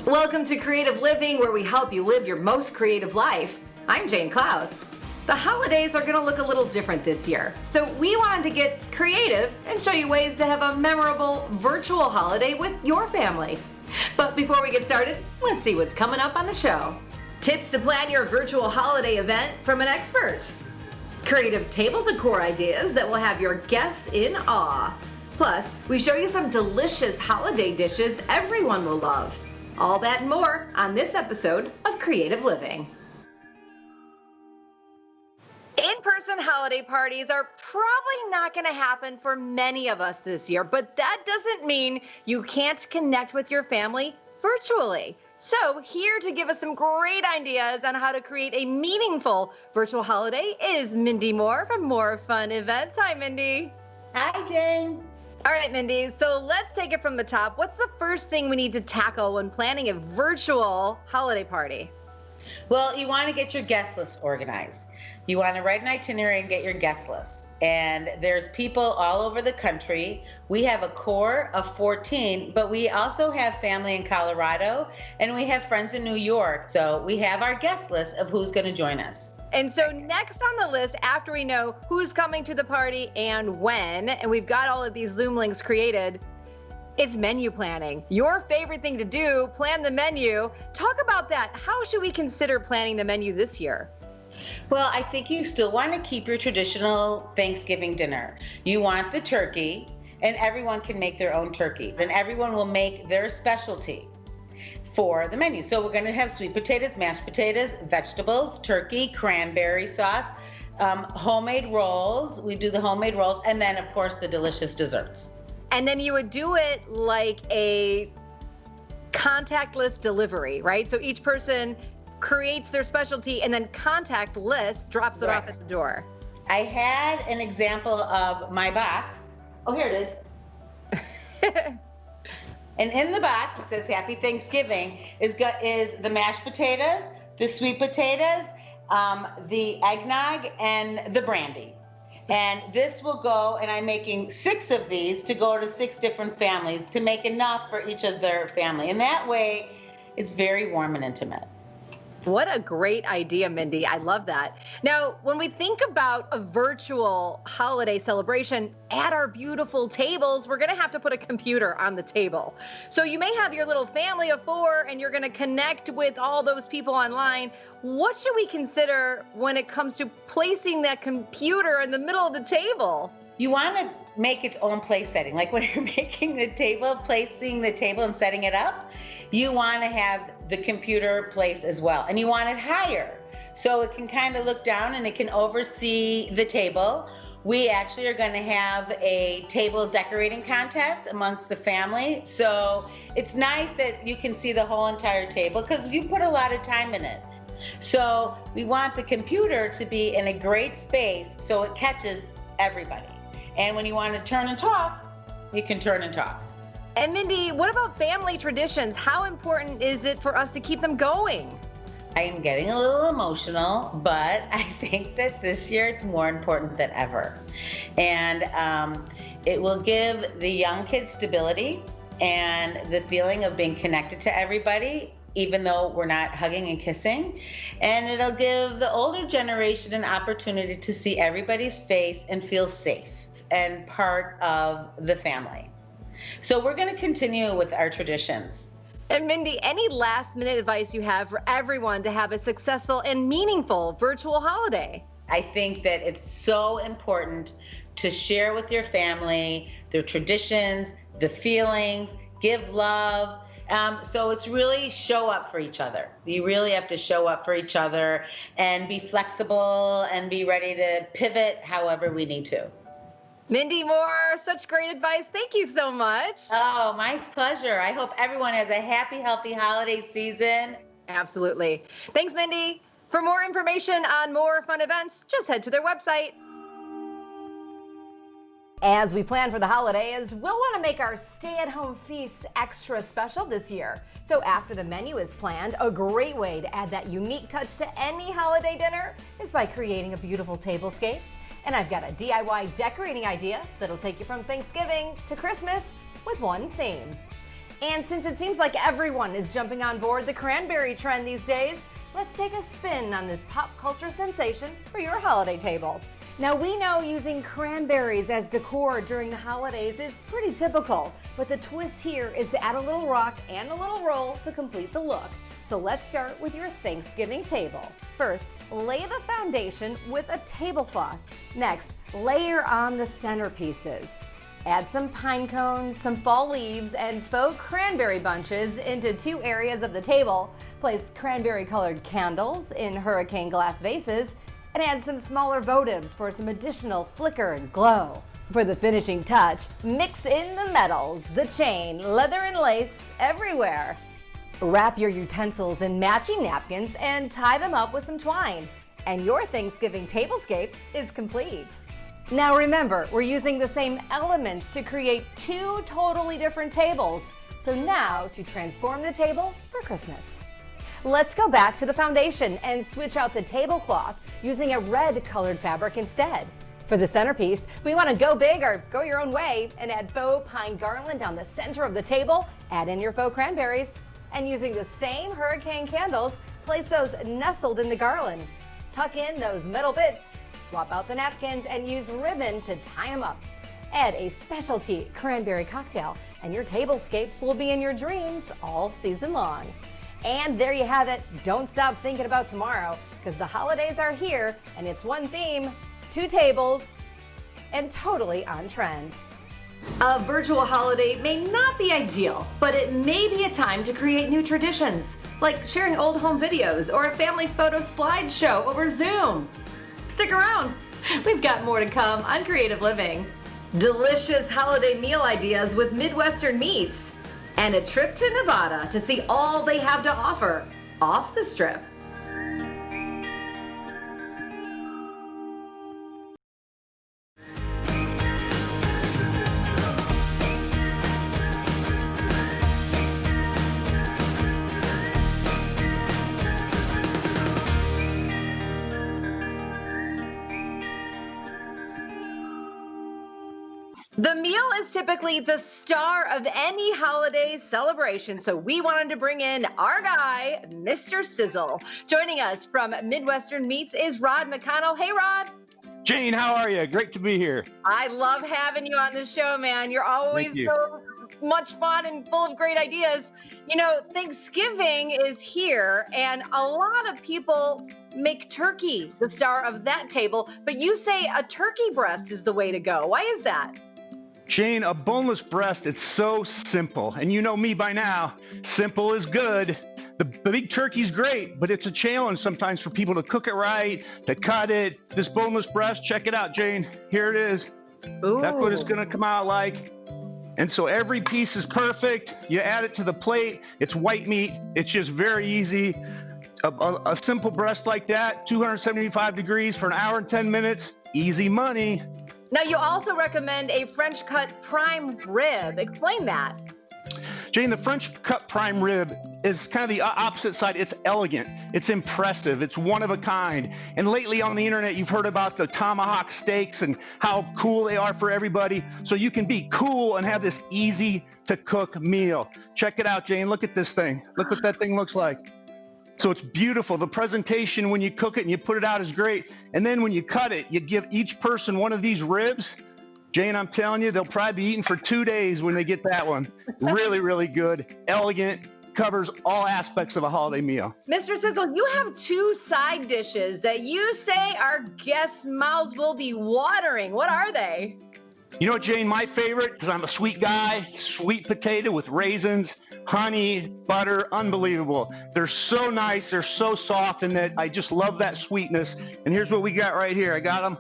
Welcome to Creative Living, where we help you live your most creative life. I'm Jane Klaus. The holidays are going to look a little different this year, so we wanted to get creative and show you ways to have a memorable virtual holiday with your family. But before we get started, let's see what's coming up on the show. Tips to plan your virtual holiday event from an expert. Creative table decor ideas that will have your guests in awe. Plus, we show you some delicious holiday dishes everyone will love. All that and more on this episode of Creative Living. In-person holiday parties are probably not going to happen for many of us this year, but that doesn't mean you can't connect with your family virtually. So here to give us some great ideas on how to create a meaningful virtual holiday is Mindy Moore from More Fun Events. Hi, Mindy. Hi, Jane. All right, Mindy, so let's take it from the top. What's the first thing we need to tackle when planning a virtual holiday party? Well, you want to get your guest list organized. You want to write an itinerary and get your guest list. And there's people all over the country. We have a core of 14, but we also have family in Colorado and we have friends in New York. So we have our guest list of who's going to join us. And so next on the list, after we know who's coming to the party and when, and we've got all of these Zoom links created, it's menu planning. Your favorite thing to do, plan the menu. Talk about that. How should we consider planning the menu this year? Well, I think you still want to keep your traditional Thanksgiving dinner. You want the turkey, and everyone can make their own turkey, and everyone will make their specialty for the menu. So we're going to have sweet potatoes, mashed potatoes, vegetables, turkey, cranberry sauce, homemade rolls. We do the homemade rolls, and then of course the delicious desserts. And then you would do it like a contactless delivery, right? So each person creates their specialty and then contactless drops it off at the door. I had an example of my box. Oh, here it is. And in the box, it says Happy Thanksgiving, is the mashed potatoes, the sweet potatoes, the eggnog, and the brandy. And this will go, and I'm making 6 of these to go to 6 different families to make enough for each of their family. And that way, it's very warm and intimate. What a great idea, Mindy. I love that. Now, when we think about a virtual holiday celebration at our beautiful tables, we're going to have to put a computer on the table. So you may have your little family of 4 and you're going to connect with all those people online. What should we consider when it comes to placing that computer in the middle of the table? You want to make its own place setting. Like when you're making the table, placing the table and setting it up, you want to have the computer place as well. And you want it higher so it can kind of look down and it can oversee the table. We actually are going to have a table decorating contest amongst the family. So it's nice that you can see the whole entire table because you put a lot of time in it. So we want the computer to be in a great space so it catches everybody. And when you want to turn and talk, you can turn and talk. And Mindy, what about family traditions? How important is it for us to keep them going? I am getting a little emotional, but I think that this year it's more important than ever. And it will give the young kids stability and the feeling of being connected to everybody, even though we're not hugging and kissing. And it'll give the older generation an opportunity to see everybody's face and feel safe and part of the family. So we're going to continue with our traditions. And Mindy, any last minute advice you have for everyone to have a successful and meaningful virtual holiday? I think that it's so important to share with your family their traditions, the feelings, give love. So it's really show up for each other. You really have to show up for each other and be flexible and be ready to pivot however we need to. Mindy Moore, such great advice. Thank you so much. Oh, my pleasure. I hope everyone has a happy, healthy holiday season. Absolutely. Thanks, Mindy. For more information on More Fun Events, just head to their website. As we plan for the holidays, we'll want to make our stay-at-home feasts extra special this year. So after the menu is planned, a great way to add that unique touch to any holiday dinner is by creating a beautiful tablescape. And I've got a DIY decorating idea that'll take you from Thanksgiving to Christmas with one theme. And since it seems like everyone is jumping on board the cranberry trend these days, let's take a spin on this pop culture sensation for your holiday table. Now, we know using cranberries as decor during the holidays is pretty typical, but the twist here is to add a little rock and a little roll to complete the look. So let's start with your Thanksgiving table. First, lay the foundation with a tablecloth. Next, layer on the centerpieces. Add some pine cones, some fall leaves, and faux cranberry bunches into 2 areas of the table. Place cranberry-colored candles in hurricane glass vases, and add some smaller votives for some additional flicker and glow. For the finishing touch, mix in the metals, the chain, leather, and lace everywhere. Wrap your utensils in matching napkins and tie them up with some twine. And your Thanksgiving tablescape is complete. Now remember, we're using the same elements to create 2 totally different tables. So now to transform the table for Christmas. Let's go back to the foundation and switch out the tablecloth using a red colored fabric instead. For the centerpiece, we want to go big or go your own way and add faux pine garland down the center of the table, add in your faux cranberries, and using the same hurricane candles, place those nestled in the garland. Tuck in those metal bits, swap out the napkins, and use ribbon to tie them up. Add a specialty cranberry cocktail, and your tablescapes will be in your dreams all season long. And there you have it. Don't stop thinking about tomorrow, because the holidays are here, and it's one theme, 2 tables, and totally on trend. A virtual holiday may not be ideal, but it may be a time to create new traditions, like sharing old home videos or a family photo slideshow over Zoom. Stick around. We've got more to come on Creative Living. Delicious holiday meal ideas with Midwestern meats. And a trip to Nevada to see all they have to offer off the Strip. The meal is typically the star of any holiday celebration, so we wanted to bring in our guy, Mr. Sizzle. Joining us from Midwestern Meats is Rod McConnell. Hey, Rod. Jane, how are you? Great to be here. I love having you on the show, man. You're always so much fun and full of great ideas. You know, Thanksgiving is here, and a lot of people make turkey the star of that table, but you say a turkey breast is the way to go. Why is that? Jane, a boneless breast, it's so simple. And you know me by now, simple is good. The big turkey's great, but it's a challenge sometimes for people to cook it right, to cut it. This boneless breast, check it out, Jane. Here it is. Ooh. That's what it's gonna come out like. And so every piece is perfect. You add it to the plate. It's white meat. It's just very easy. A simple breast like that, 275 degrees for an hour and 10 minutes, easy money. Now, you also recommend a French cut prime rib. Explain that. Jane, the French cut prime rib is kind of the opposite side. It's elegant. It's impressive. It's one of a kind. And lately on the internet, you've heard about the tomahawk steaks and how cool they are for everybody. So you can be cool and have this easy to cook meal. Check it out, Jane. Look at this thing. Look what that thing looks like. So it's beautiful. The presentation when you cook it and you put it out is great. And then when you cut it, you give each person one of these ribs. Jane, I'm telling you, they'll probably be eating for 2 days when they get that one. Really, really good, elegant, covers all aspects of a holiday meal. Mr. Sizzle, you have 2 side dishes that you say our guests' mouths will be watering. What are they? You know what, Jane, my favorite, because I'm a sweet guy, sweet potato with raisins, honey, butter, unbelievable. They're so nice, they're so soft, and that I just love that sweetness. And here's what we got right here. I got them.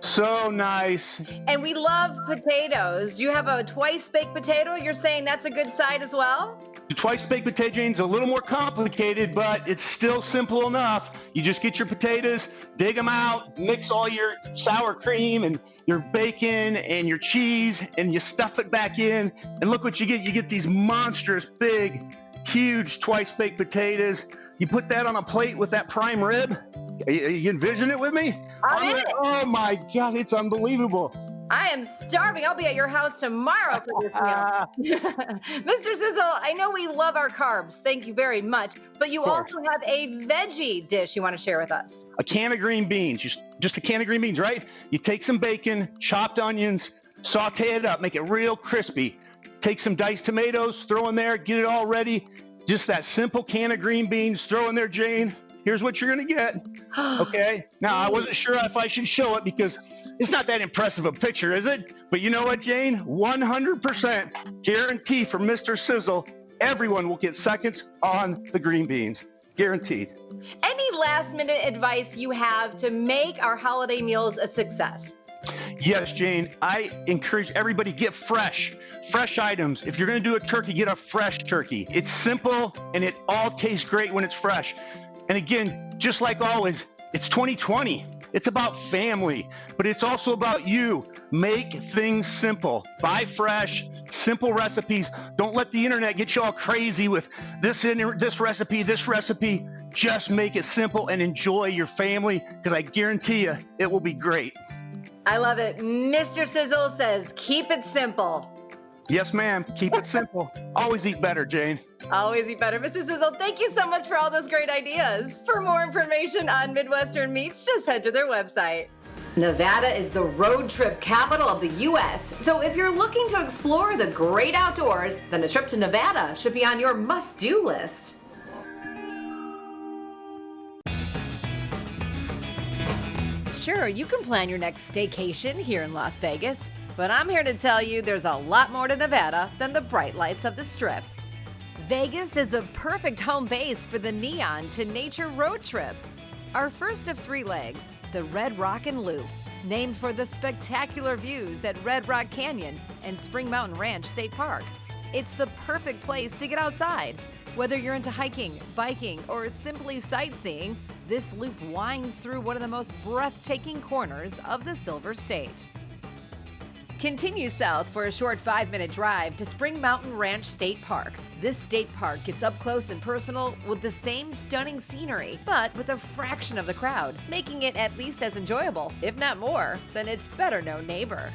So nice. And we love potatoes. You have a twice baked potato. You're saying that's a good side as well? The twice baked potato, Jane's a little more complicated, but it's still simple enough. You just get your potatoes, dig them out, mix all your sour cream and your bacon and your cheese, and you stuff it back in. And look what you get. You get these monstrous, big, huge twice baked potatoes. You put that on a plate with that prime rib. You envision it with me? I'm in it. Oh my God, it's unbelievable. I am starving. I'll be at your house tomorrow for this meal. Mr. Sizzle, I know we love our carbs. Thank you very much. But you also have a veggie dish you want to share with us. A can of green beans, just a can of green beans, right? You take some bacon, chopped onions, saute it up, make it real crispy. Take some diced tomatoes, throw in there, get it all ready. Just that simple can of green beans, throw in there, Jane. Here's what you're going to get. Okay. Now, I wasn't sure if I should show it because it's not that impressive a picture, is it? But you know what, Jane? 100% guarantee from Mr. Sizzle, everyone will get seconds on the green beans. Guaranteed. Any last minute advice you have to make our holiday meals a success? Yes, Jane. I encourage everybody get fresh items. If you're going to do a turkey, get a fresh turkey. It's simple and it all tastes great when it's fresh. And again, just like always, it's 2020. It's about family, but it's also about you. Make things simple. Buy fresh, simple recipes. Don't let the internet get you all crazy with this recipe. Just make it simple and enjoy your family because I guarantee you it will be great. I love it. Mr. Sizzle says, keep it simple. Yes, ma'am. Keep it simple. Always eat better, Jane. Always eat better. Mr. Sizzle, thank you so much for all those great ideas. For more information on Midwestern Meats, just head to their website. Nevada is the road trip capital of the U.S. So if you're looking to explore the great outdoors, then a trip to Nevada should be on your must-do list. Sure, you can plan your next staycation here in Las Vegas, but I'm here to tell you there's a lot more to Nevada than the bright lights of the Strip. Vegas is a perfect home base for the Neon to Nature road trip. Our first of 3 legs, the Red Rockin' Loop, named for the spectacular views at Red Rock Canyon and Spring Mountain Ranch State Park. It's the perfect place to get outside. Whether you're into hiking, biking, or simply sightseeing, this loop winds through one of the most breathtaking corners of the Silver State. Continue south for a short 5-minute drive to Spring Mountain Ranch State Park. This state park gets up close and personal with the same stunning scenery, but with a fraction of the crowd, making it at least as enjoyable, if not more, than its better-known neighbor.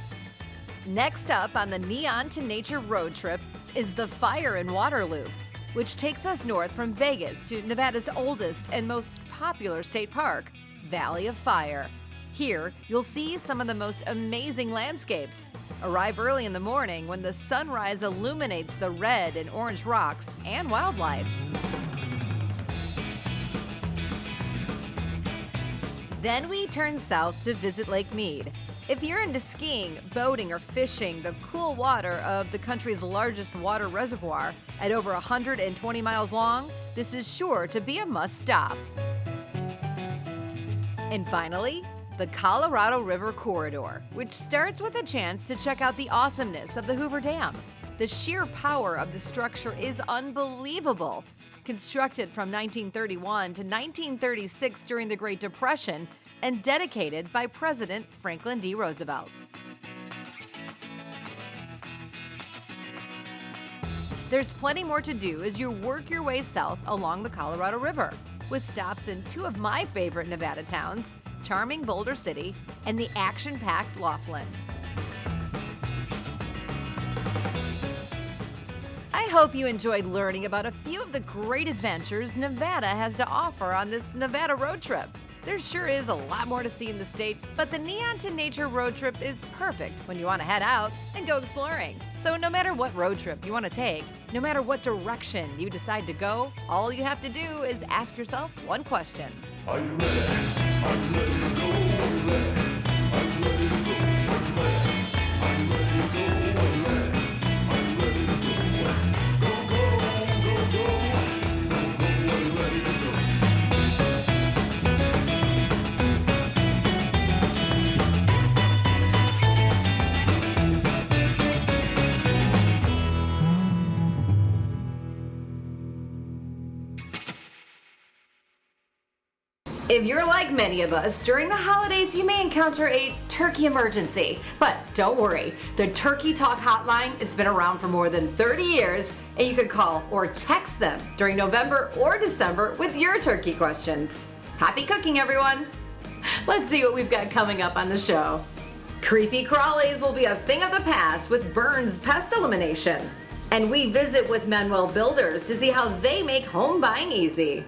Next up on the Neon to Nature road trip is the Fire and Water Loop, which takes us north from Vegas to Nevada's oldest and most popular state park, Valley of Fire. Here, you'll see some of the most amazing landscapes. Arrive early in the morning when the sunrise illuminates the red and orange rocks and wildlife. Then we turn south to visit Lake Mead. If you're into skiing, boating, or fishing the cool water of the country's largest water reservoir at over 120 miles long, this is sure to be a must-stop. And finally, the Colorado River Corridor, which starts with a chance to check out the awesomeness of the Hoover Dam. The sheer power of the structure is unbelievable. Constructed from 1931 to 1936 during the Great Depression and dedicated by President Franklin D. Roosevelt. There's plenty more to do as you work your way south along the Colorado River, with stops in 2 of my favorite Nevada towns, charming Boulder City and the action-packed Laughlin. I hope you enjoyed learning about a few of the great adventures Nevada has to offer on this Nevada road trip. There sure is a lot more to see in the state, but the Neon to Nature road trip is perfect when you want to head out and go exploring. So no matter what road trip you want to take, no matter what direction you decide to go, all you have to do is ask yourself one question. Are you ready? Are you ready to go? Are you ready? Are you ready to go? Are you ready to go? Are you ready? Are you ready to go? Go, go, go, go. Go, go, are you ready to go? If you're like many of us, during the holidays you may encounter a turkey emergency. But don't worry, the Turkey Talk hotline, it's been around for more than 30 years, and you can call or text them during November or December with your turkey questions. Happy cooking, everyone! Let's see what we've got coming up on the show. Creepy crawlies will be a thing of the past with Burns Pest Elimination. And we visit with Manuel Builders to see how they make home buying easy.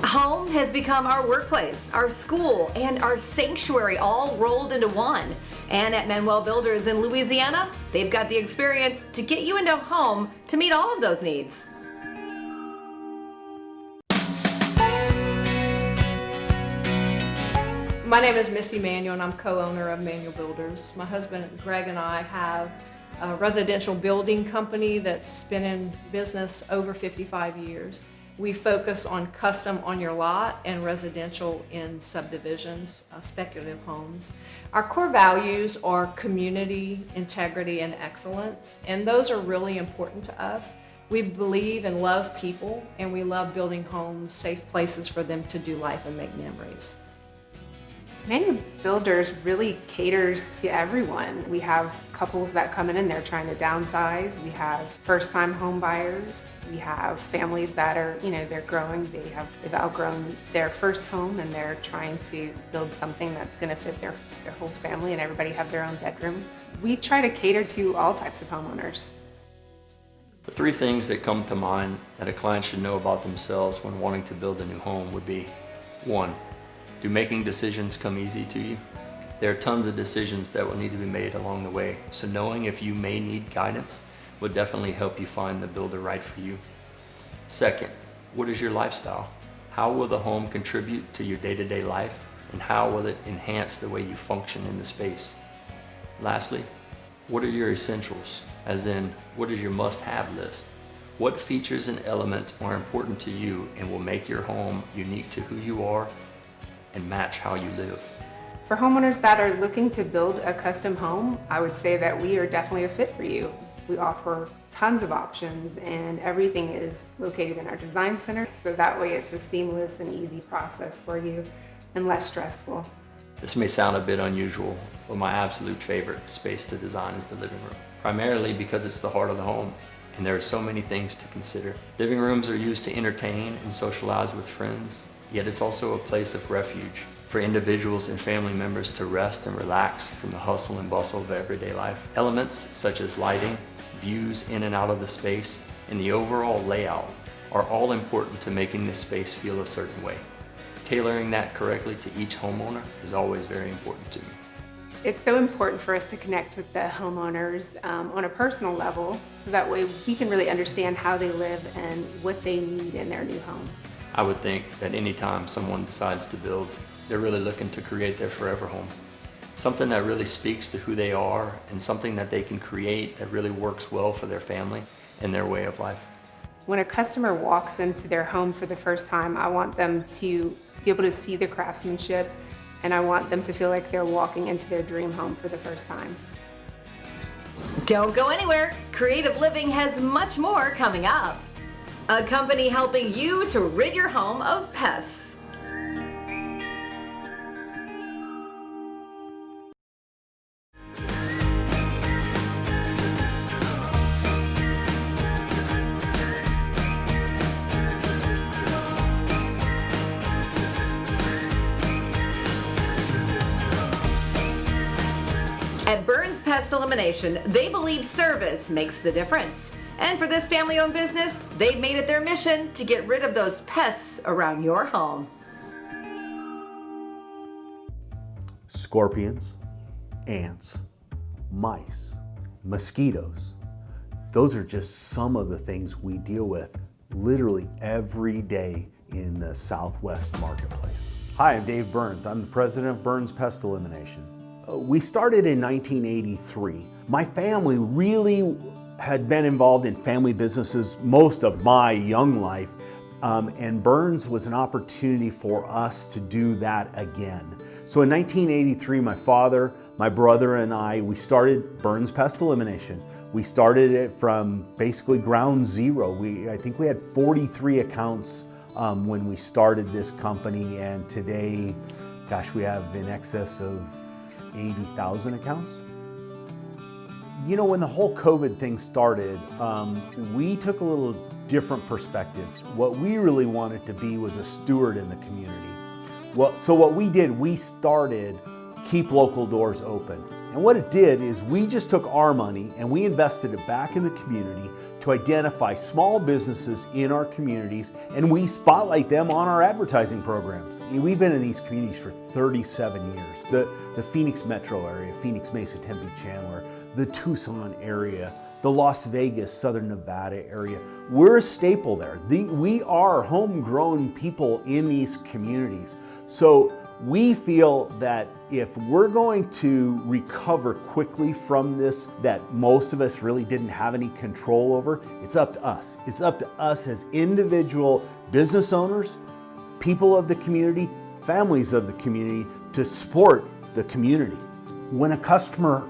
Home has become our workplace, our school, and our sanctuary all rolled into one. And at Manuel Builders in Louisiana, they've got the experience to get you into a home to meet all of those needs. My name is Missy Manuel and I'm co-owner of Manuel Builders. My husband Greg and I have a residential building company that's been in business over 55 years. We focus on custom on your lot and residential in subdivisions, speculative homes. Our core values are community, integrity, and excellence, and those are really important to us. We believe and love people, and we love building homes, safe places for them to do life and make memories. Manuel Builders really caters to everyone. We have couples that come in and they're trying to downsize. We have first-time home buyers. We have families that are, they're growing. They've outgrown their first home and they're trying to build something that's going to fit their whole family and everybody have their own bedroom. We try to cater to all types of homeowners. The three things that come to mind that a client should know about themselves when wanting to build a new home would be: 1, do making decisions come easy to you? There are tons of decisions that will need to be made along the way, so knowing if you may need guidance would definitely help you find the builder right for you. 2nd, what is your lifestyle? How will the home contribute to your day-to-day life, and how will it enhance the way you function in the space? Lastly, what are your essentials? As in, what is your must-have list? What features and elements are important to you and will make your home unique to who you are and match how you live? For homeowners that are looking to build a custom home, I would say that we are definitely a fit for you. We offer tons of options and everything is located in our design center, so that way it's a seamless and easy process for you and less stressful. This may sound a bit unusual, but my absolute favorite space to design is the living room, primarily because it's the heart of the home and there are so many things to consider. Living rooms are used to entertain and socialize with friends, yet it's also a place of refuge for individuals and family members to rest and relax from the hustle and bustle of everyday life. Elements such as lighting, views in and out of the space, and the overall layout are all important to making this space feel a certain way. Tailoring that correctly to each homeowner is always very important to me. It's so important for us to connect with the homeowners on a personal level, so that way we can really understand how they live and what they need in their new home. I would think that anytime someone decides to build, they're really looking to create their forever home. Something that really speaks to who they are and something that they can create that really works well for their family and their way of life. When a customer walks into their home for the first time, I want them to be able to see the craftsmanship, and I want them to feel like they're walking into their dream home for the first time. Don't go anywhere. Creative Living has much more coming up. A company helping you to rid your home of pests. At Burns Pest Elimination, they believe service makes the difference. And for this family-owned business, they've made it their mission to get rid of those pests around your home. Scorpions, ants, mice, mosquitoes. Those are just some of the things we deal with literally every day in the Southwest marketplace. Hi, I'm Dave Burns. I'm the president of Burns Pest Elimination. We started in 1983. My family really had been involved in family businesses most of my young life, and Burns was an opportunity for us to do that again. So in 1983, my father, my brother, and we started Burns Pest Elimination. We started it from basically ground zero. I think we had 43 accounts when we started this company, and today, gosh, we have in excess of 80,000 accounts. You know, when the whole COVID thing started, we took a little different perspective. What we really wanted to be was a steward in the community. So what we did, we started Keep Local Doors Open. And what it did is we just took our money and we invested it back in the community to identify small businesses in our communities, and we spotlight them on our advertising programs. We've been in these communities for 37 years. The Phoenix metro area, Phoenix, Mesa, Tempe, Chandler, the Tucson area, the Las Vegas, Southern Nevada area. We're a staple there. We are homegrown people in these communities. So we feel that if we're going to recover quickly from this, that most of us really didn't have any control over, it's up to us. It's up to us as individual business owners, people of the community, families of the community, to support the community. When a customer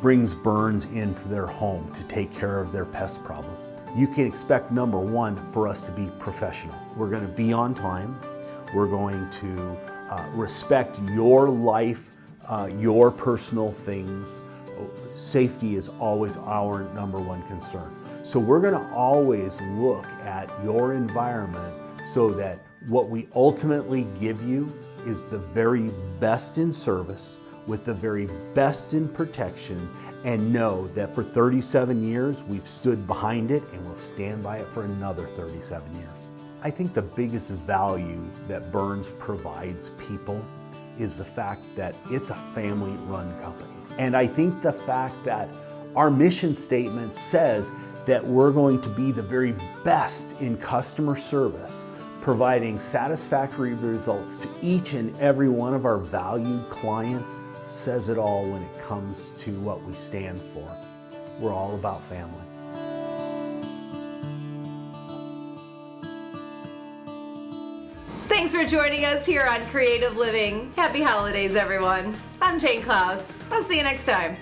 brings Burns into their home to take care of their pest problem, you can expect, number one, for us to be professional. We're going to be on time. We're going to respect your life, your personal things. Safety is always our number one concern. So we're going to always look at your environment so that what we ultimately give you is the very best in service, with the very best in protection, and know that for 37 years we've stood behind it and we'll stand by it for another 37 years. I think the biggest value that Burns provides people is the fact that it's a family-run company. And I think the fact that our mission statement says that we're going to be the very best in customer service, providing satisfactory results to each and every one of our valued clients, says it all when it comes to what we stand for. We're all about family. Thanks for joining us here on Creative Living. Happy holidays, everyone. I'm Jane Klaus. I'll see you next time.